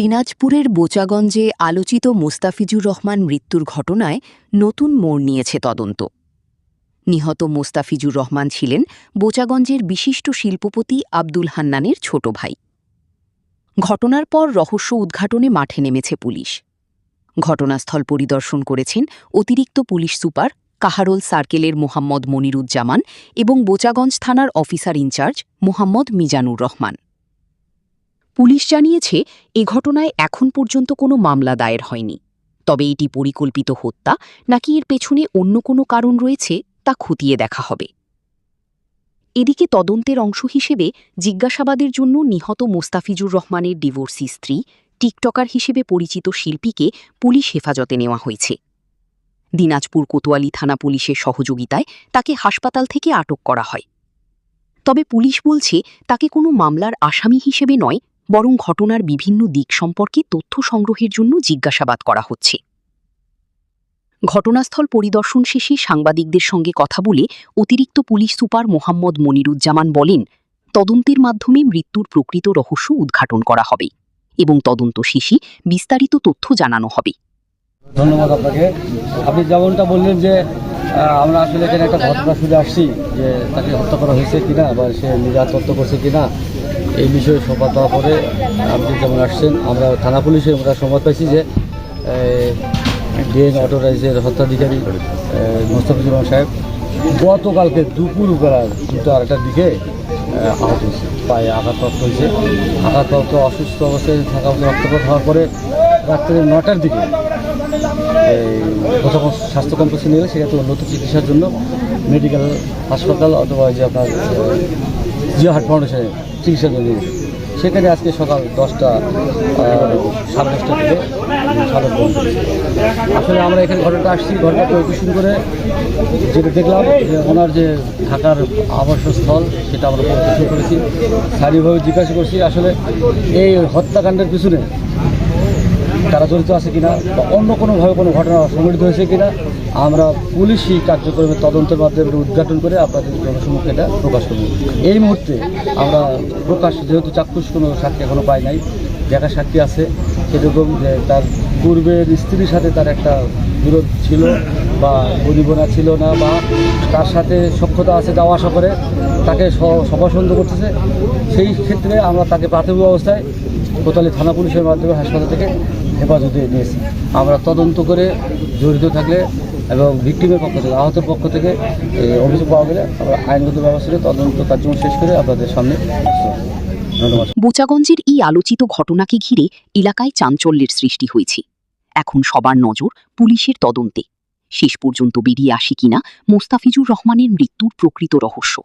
দিনাজপুরের বোচাগঞ্জে আলোচিত মোস্তাফিজুর রহমান মৃত্যুর ঘটনায় নতুন মোড় নিয়েছে তদন্ত। নিহত মোস্তাফিজুর রহমান ছিলেন বোচাগঞ্জের বিশিষ্ট শিল্পপতি আব্দুল হান্নানের ছোট ভাই। ঘটনার পর রহস্য উদ্ঘাটনে মাঠে নেমেছে পুলিশ। ঘটনাস্থল পরিদর্শন করেছেন অতিরিক্ত পুলিশ সুপার কাহারোল সার্কেলের মোহাম্মদ মনিরুজ্জামান এবং বোচাগঞ্জ থানার officer in charge Mohammad Mizanur Rahman. Police জানিয়েছে, এ ঘটনায় এখন পর্যন্ত কোনো মামলা দায়ের হয়নি, তবে এটি পরিকল্পিত হত্যা নাকি এর পেছনে অন্য কোনো কারণ রয়েছে তা খতিয়ে দেখা হবে। এদিকে তদন্তের অংশ হিসেবে জিজ্ঞাসাবাদের জন্য নিহত মোস্তাফিজুর রহমানের ডিভোর্সি স্ত্রী, টিকটকার হিসেবে পরিচিত শিল্পীকে পুলিশ হেফাজতে নেওয়া হয়েছে। দিনাজপুর কোতোয়ালি থানা পুলিশের সহযোগিতায় তাকে হাসপাতাল থেকে আটক করা হয়। তবে পুলিশ বলছে, তাকে কোনো মামলার আসামি হিসেবে নয়, বরং ঘটনার বিভিন্ন দিক সম্পর্কে তথ্য সংগ্রহের জন্য জিজ্ঞাসাবাদ করা হচ্ছে। ঘটনাস্থল পরিদর্শন শেষে সাংবাদিকদের সঙ্গে কথা বলে অতিরিক্ত পুলিশ সুপার মোহাম্মদ মনিরুজ্জামান বলেন, তদন্তের মাধ্যমে মৃত্যুর প্রকৃত রহস্য উদ্ঘাটন করা হবে এবং তদন্ত শেষে বিস্তারিত তথ্য জানানো হবে। ধন্যবাদ আপনাকে। আপনি যেমনটা বললেন যে আমরা আসলে এখানে একটা ঘটনা শুনে আসছি যে তাকে হত্যা করা হয়েছে কিনা বা সে নিজে আত্মহত্যা করছে কিনা, এই বিষয়ে সংবাদ পাওয়ার পরে আপনি যেমন আসছেন, আমরা থানা পুলিশে আমরা সংবাদ পাইছি যে ডিএন অটোরাইজের হত্যাধিকারী মোস্তাফিজুর রহমান সাহেব গতকালকে দুপুরবেলা 2:30টার দিকে আহত হয়েছে, পায়ে আঘাতপ্রাপ্ত হয়েছে। আঘাতপ্রাপ্ত অসুস্থ অবস্থায় থাকা রক্তপাত হওয়ার পরে রাত্রে 9টার দিকে প্রথম স্বাস্থ্য কমপ্লেক্সে নিয়ে গেলে সেখানে উন্নত চিকিৎসার জন্য মেডিকেল হাসপাতাল অথবা যে আপনার জিয়া হার্ট ফাউন্ডেশনে চিকিৎসার জন্য নিয়ে গেছে। সেখানে আজকে সকাল 10টা সাড়ে 10টা থেকে সাধন গ্রহণ করেছে। আসলে আমরা এখানে ঘটনাটা আসছি, ঘটনা পরিদর্শন করে যেটা দেখলাম যে ওনার যে থাকার আবাসস্থল সেটা আমরা পরিদর্শন করেছি, স্থানীয়ভাবে জিজ্ঞাসা করছি আসলে এই হত্যাকাণ্ডের পিছনে তারা জড়িত আছে কিনা বা অন্য কোনোভাবে কোনো ঘটনা সংঘটিত হয়েছে কিনা আমরা পুলিশি কার্যক্রমের তদন্তের মাধ্যমে উদ্ঘাটন করে আপনাদের জনসম্মুখে এটা প্রকাশ করব। এই মুহূর্তে আমরা প্রকাশ, যেহেতু চাক্ষুষ কোনো সাক্ষী এখনও পাই নাই, দেখা সাক্ষী আছে সেরকম যে তার পূর্বের স্ত্রীর সাথে তার একটা বিরোধ ছিল বা পরিবনা ছিল না, বা তার সাথে সখ্যতা আছে, যাওয়া আসা করে তাকে সভা সন্দেহ করতেছে। সেই ক্ষেত্রে আমরা তাকে প্রাথমিক অবস্থায় কোতোয়ালি থানা পুলিশের মাধ্যমে হাসপাতাল থেকে হেফাজতে নিয়েছি। আমরা তদন্ত করে জড়িত থাকলে এবং ভিক্টিমের পক্ষ থেকে, আহতের পক্ষ থেকে অভিযোগ পাওয়া গেলে আমরা আইনগত ব্যবস্থা তদন্ত কার্যক্রম শেষ করে আপনাদের সামনে। ধন্যবাদ। বোচাগঞ্জের এই আলোচিত ঘটনাকে ঘিরে এলাকায় চাঞ্চল্যের সৃষ্টি হয়েছে। এখন সবার নজর পুলিশের তদন্তে। শেষ পর্যন্ত বেরিয়ে আসে কিনা মোস্তাফিজুর রহমানের মৃত্যুর প্রকৃত রহস্য।